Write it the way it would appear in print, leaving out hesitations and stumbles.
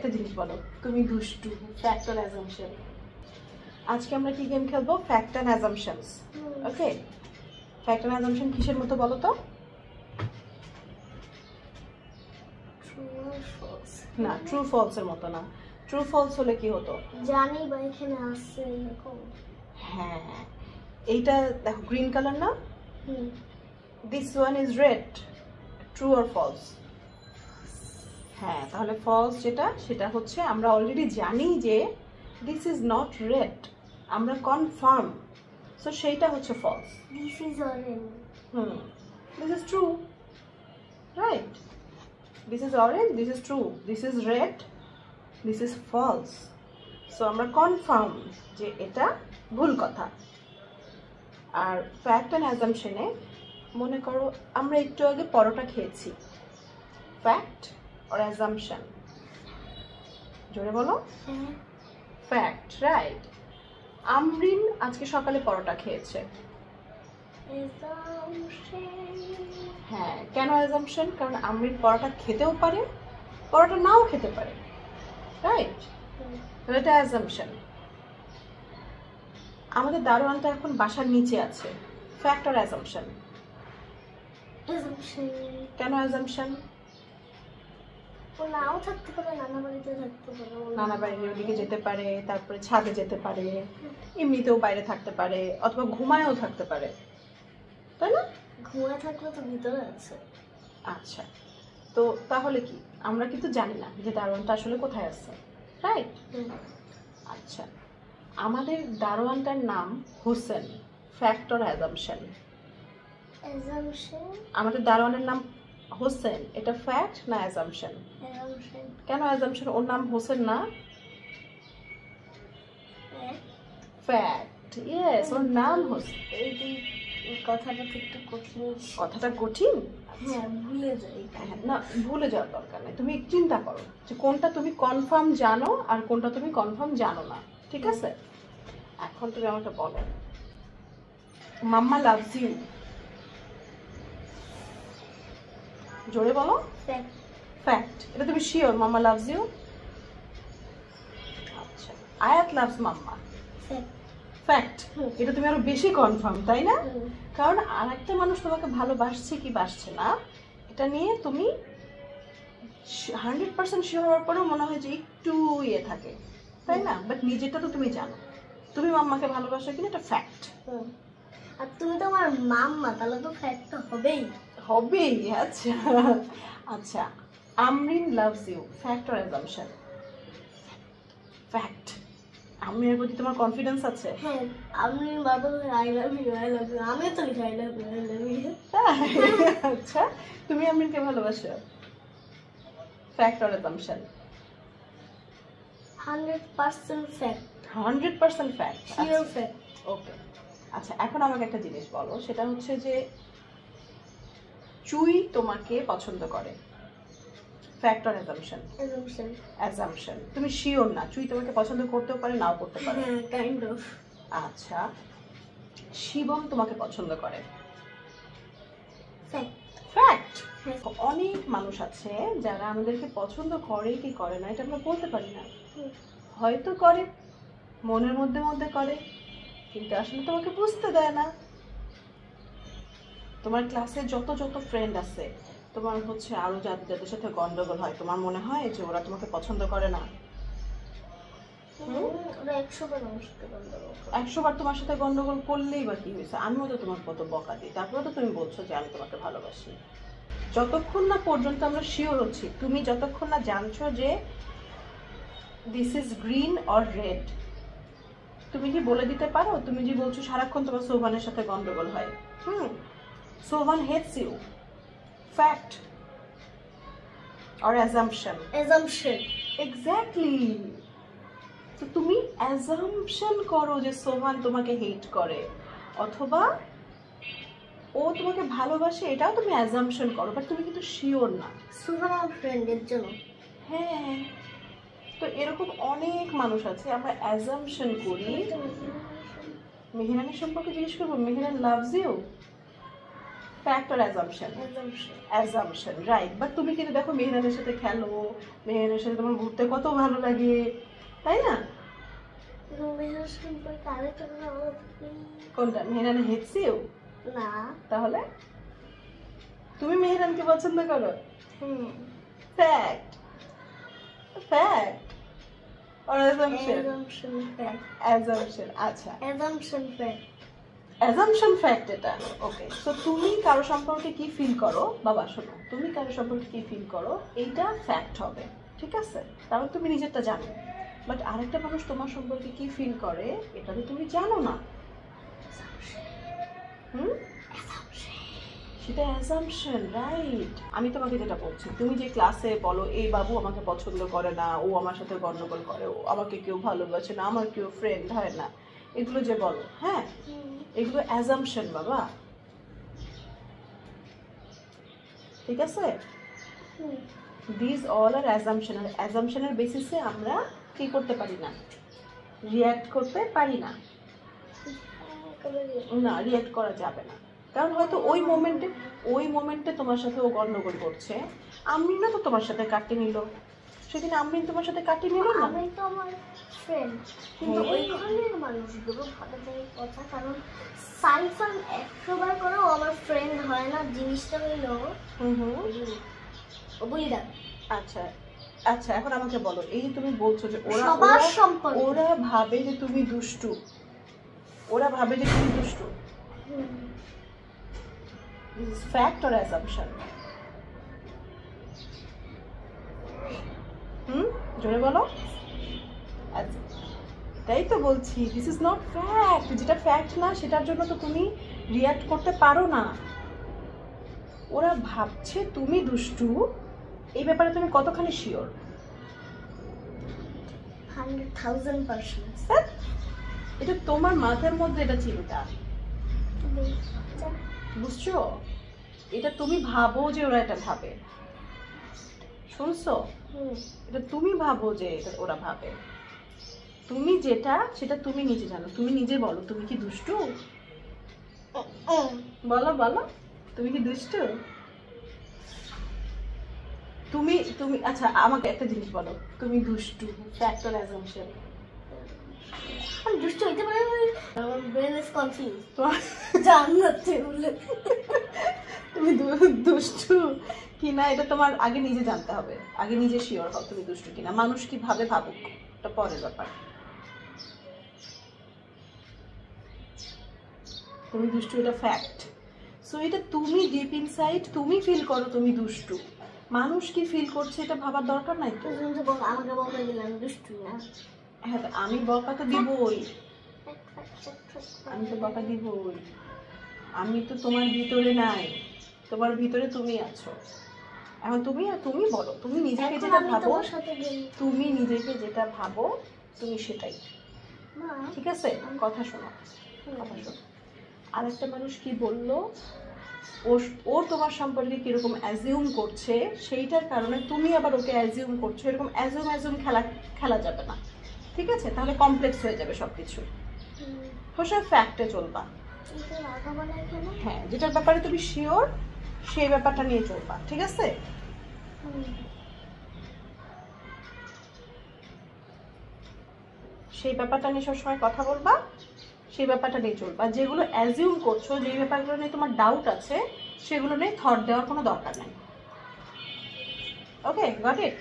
একটা জিনিস বলো, তুমি দুষ্টু। Fact or assumption. আজকে আমরা কি গেম খেলবো? Fact and assumptions. Okay, fact and assumption কিসের মতো বলো তো? না, ট্রু ফলস এর মতো না। ট্রু ফলস হলে কি হতো? জানি বা এখানে আছে এরকম। হ্যাঁ, এইটা দেখো গ্রিন কালার না? This one is red. True or false? হ্যাঁ, তাহলে ফলস যেটা সেটা হচ্ছে আমরা অলরেডি জানি যে দিস ইজ নট রেড, আমরা কনফার্ম, সো সেইটা হচ্ছে false. This is orange. This is true, right? This is orange, this is true, this is red, this is false. So আমরা কনফার্ম যে এটা ভুল কথা। আর ফ্যাক্ট অ্যান্ড অ্যাজাম্পশনে মনে করো আমরা একটু আগে পরোটা খেয়েছি, ফ্যাক্ট অর অ্যাজাম্পশন? জোরে বলো। Fact, right? আমরিন আজকে সকালে পরোটা খেয়েছে। হ্যাঁ, কেন অ্যাজাম্পশন? কারণ আমরিন পরোটা খেতেও পারে, পরোটা নাও খেতে পারে, রাইট? তাহলে এটা অ্যাজাম্পশন। আমাদের দারোয়ানটা এখন বাসার নিচে আছে, ফ্যাক্ট অর অ্যাজাম্পশন? কেন অ্যাজাম্পশন? ও নাও থাকতে পারে, নানা বাড়িতে থাকতে পারে, নানা বাড়ির ওদিকে যেতে পারে, তারপরে ছাদে যেতে পারে, এমনিতেও বাইরে থাকতে পারে, অথবা ঘুমায়ও থাকতে পারে, তাই না? ঘুমায় থাকলে তো ভিতরে আছে। আচ্ছা, তো তাহলে কি আমরা কিন্তু জানি না যে দারোয়ানটা আসলে কোথায় আছে, রাইট? আচ্ছা, আমাদের দারোয়ানটার নাম Hossain, fact or assumption? Assumption. আমাদের দারোয়ানের নাম হোসেন, এটা ফ্যাক্ট না অ্যাজাম্পশন? অ্যাজাম্পশন। কেন অ্যাজাম্পশন? ওর নাম হোসেন না? ফ্যাক্ট, ইয়েস, ওর নাম হোসেন। এই কথাটা তো একটু কঠিন। কথাটা কঠিন? হ্যাঁ, ভুলে যাই। না, ভুলে যাওয়ার দরকার নেই। তুমি চিন্তা করো যে কোনটা তুমি কনফার্ম জানো আর কোনটা তুমি কনফার্ম জানো না, ঠিক আছে? এখন তুমি আমাকে বলো, মাম্মা লাভস ইউ। জোরে বলো। ফ্যাক্ট। এটা তুমি শিওর মাম্মা লাভস ইউ? আচ্ছা, আয়াত লাভস মাম্মা, ফ্যাক্ট। এটা তুমি আরো বেশি কনফার্ম, তাই না? কারণ আর একটা মানুষ তোমাকে ভালোবাসছে কি বাসছে না এটা নিয়ে তুমি 100% শিওর হওয়ার পরেও মনে হয় যে একটু ইয়ে থাকে, তাই না? বাট নিজেরটা তো তুমি জানো তুমি মাম্মাকে ভালোবাসো কিনা, এটা ফ্যাক্ট। আর তুমি তো আমার মাম্মা, তাহলে তো ফ্যাক্ট হবেই। হবেই। আচ্ছা আচ্ছা, Amrin loves you, fact or assumption? Fact. আমরিনের প্রতি তোমার কনফিডেন্স আছে? হ্যাঁ, আমি বাবা I love you, I love you, আমিও তো লিখি I love you, I love you. আচ্ছা, তুমি আমরিনকে ভালোবাসো, fact or assumption? 100% fact. 100% fact, sure fact. Okay. আচ্ছা, এখন আমাকে একটা জিনিস বলো, সেটা হচ্ছে যে চুই তোমাকে পছন্দ করে, fact or assumption? Assumption. Assumption. তুমি শিওর না, চুই তোমাকে পছন্দ করতেও পারে নাও করতে পারে। হ্যাঁ, কাইন্ড অফ। আচ্ছা, শিবম তোমাকে পছন্দ করে, ফ্যাক্ট। ফ্যাক্ট। অনেক মানুষ আছে যারা আমাদেরকে পছন্দ করে কি করে না এটা আমরা বলতে পারি না। হয়তো করে, মনের মধ্যে মধ্যে করে, কিন্তু আসলে তোমাকে বুঝতে দেয় না। তোমার ক্লাসে যত যত ফ্রেন্ড আছে, তোমার হচ্ছে আরো যাদের যাদের সাথে গন্ডগোল হয়, তোমার মনে হয় যে ওরা তোমাকে পছন্দ করে না? 100 বার আমার সাথে গন্ডগোল। 100 বার তোমার সাথে গন্ডগোল করলেই বা কি হয়েছে? আমিও তো তোমার কত বকা দিই, তারপরে তো তুমি বলছো যে আমি তোমাকে ভালোবাসি। যতক্ষণ না পর্যন্ত আমরা শিওর হচ্ছি, তুমি যতক্ষণ না জানছো যে this is green or red, তুমি কি বলে দিতে পারো? তুমি যে বলছো সারাক্ষণ তোমার সোভানের সাথে গন্ডগোল হয়, Sovan hates you, fact or assumption? Assumption. Exactly. তো তুমি অ্যাজাম্পশন করো যে সোভান তোমাকে হেট করে, অথবা ও তোমাকে ভালোবাসে, এটাও তুমি অ্যাজাম্পশন করো, বাট তুমি কিন্তু শিওর না। সুভান আমার ফ্রেন্ডের জন্য। হ্যাঁ, তো এরকম অনেক মানুষ আছে, আমরা অ্যাজাম্পশন করি। মেহেরানের সম্পর্কে জিজ্ঞেস করবো, Mehran loves you? Fact or assumption? assumption. Assumption, right. But তুমি কিন্তু দেখো মেহরানের সাথে খেলো, মেহরানের সাথে তোমার ঘুরতে কত ভালো লাগে, তাই না? রোমিও সম্পর্কে আরেকটা কথা বলো please? কোনটা? Mehran hates you? না। তাহলে তুমি মেহরানকে পছন্দ করো? হুম। Fact, fact or assumption? assumption fact. Assumption, আচ্ছা assumption fact. অ্যাজাম্পশন ফ্যাক্ট এটা। ওকে, সো তুমি কারো সম্পর্কে কি ফিল করো, বাবা শোনো, তুমি কারো সম্পর্কে কি ফিল করো এইটা ফ্যাক্ট হবে, ঠিক আছে? কারণ তুমি নিজেরটা জানো। বাট আরেকটা মানুষ তোমার সম্পর্কে কি ফিল করে এটা তো তুমি জানো না। সেটা অ্যাজাম্পশন, রাইট। আমি তোমাকে যেটা বলছি, তুমি যে ক্লাসে বলো এই বাবু আমাকে পছন্দ করে না, ও আমার সাথে গন্ডগোল করে, ও আমাকে কেউ ভালোবাসে না, আমার কেউ ফ্রেন্ড হয় না, এগুলো যে বলো, হ্যাঁ, এগুলো অ্যাজাম্পশন বাবা, ঠিক আছে? This all are assumption. আর অ্যাজাম্পশনের বেসিসে আমরা কি করতে পারি না, রিয়্যাক্ট করতে পারি না। না, রিয়্যাক্ট করা যাবে না, কারণ হয়তো ওই মোমেন্টে তোমার সাথে ও গন্ডগোল করছে। আমি না তো তোমার সাথে কাটিয়ে নিল, সেদিন আমি তোমার সাথে কাটিয়ে নিল না। আমি তো আমার ফ্রেন্ড, কিন্তু ওই ধরনের মানুষগুলো ভালো যায় কথা, কারণ সাইফান 100 বার করেও আমার ফ্রেন্ড হয় না, জিনিসটা হইলো ও বুঝি যাবে। আচ্ছা আচ্ছা, এখন আমাকে বলো, এই যে তুমি বলছো যে সবার সম্পর্কে ওরা ভাবে যে তুমি দুষ্টু, ওরা ভাবে যে তুমি দুষ্টু, this is fact or assumption? জোরে বলো। আচ্ছা, তাই তো বলছি, দিস ইজ নট ফ্যাক্ট। যেটা ফ্যাক্ট না সেটার জন্য তো তুমি রিয়্যাক্ট করতে পারো না। ওরা ভাবছে তুমি দুষ্টু, এই ব্যাপারে তুমি কতখানি শিওর? 100,000%। এটা তোমার মাথার মধ্যে এটা চিন্তা, বুঝছো? এটা তুমি ভাবো যে ওরা এটা ভাবে, শুনছো? এটা তুমি ভাবো যে এটা ওরা ভাবে। তুমি যেটা সেটা তুমি নিজে জানো। তুমি নিজে বলো, তুমি কি দুষ্টু? বলো বলো, তুমি কি দুষ্টু? তুমি তুমি আচ্ছা আমাকে একটা জিনিস বলো, তুমি দুষ্টু, ফ্যাক্ট অর অ্যাজাম্পশন? আমি দুষ্ট হইতে পারি না, আমার ব্রেন ইজ কনফিউজ। জান্নাতে বলে তুমি দুষ্টু কিনা এটা তোমার আগে নিজে জানতে হবে, আগে নিজে শিওর হও তুমি দুষ্টু কিনা। মানুষ কি ভাবে ভাবুক, এটা পরের ব্যাপার। তুমি দুষ্টু, এটা ফ্যাক্ট। সো এটা তুমি ডিপ ইনসাইড তুমি ফিল করো তুমি দুষ্টু। মানুষ কি ফিল করছে এটা ভাবার দরকার নাই তো। আমাকে বলতে দিলাম দুষ্টু না। হ্যাঁ, আমি বকা তো দিবই, আমি তো বকা দিবই। আমি তো তোমার ভিতরে নাই, তোমার ভিতরে তুমি আছো। এখন তুমি বলো, তুমি নিজেকে যেটা ভাবো, তুমি নিজেকে যেটা ভাবো তুমি সেটাই, ঠিক আছে? কথা শোনো, কথা শোনো। আরেকটা মানুষ কি বললো, ও তোমার সম্পর্কে কিরকম অ্যাজিউম করছে, সেইটার কারণে তুমি আবার ওকে অ্যাজিউম করছো। এরকম অ্যাজিউম খেলা যাবে না, ঠিক আছে? তাহলে কমপ্লেক্স হয়ে যাবে সবকিছু। সব ফ্যাক্টে চলবা, হ্যাঁ, যেটার ব্যাপারে তুমি শিওর সেই ব্যাপারটা নিয়ে চলবা, ঠিক আছে? সেই ব্যাপারটা নিয়ে সবসময় কথা বলবা, সেই ব্যাপারটা নিয়ে চলবা। যেগুলো অ্যাজিউম করছো, যে ব্যাপারগুলো নিয়ে তোমার ডাউট আছে, সেগুলো নিয়ে থট দেওয়ার কোনো দরকার নেই। ওকে, গট ইট?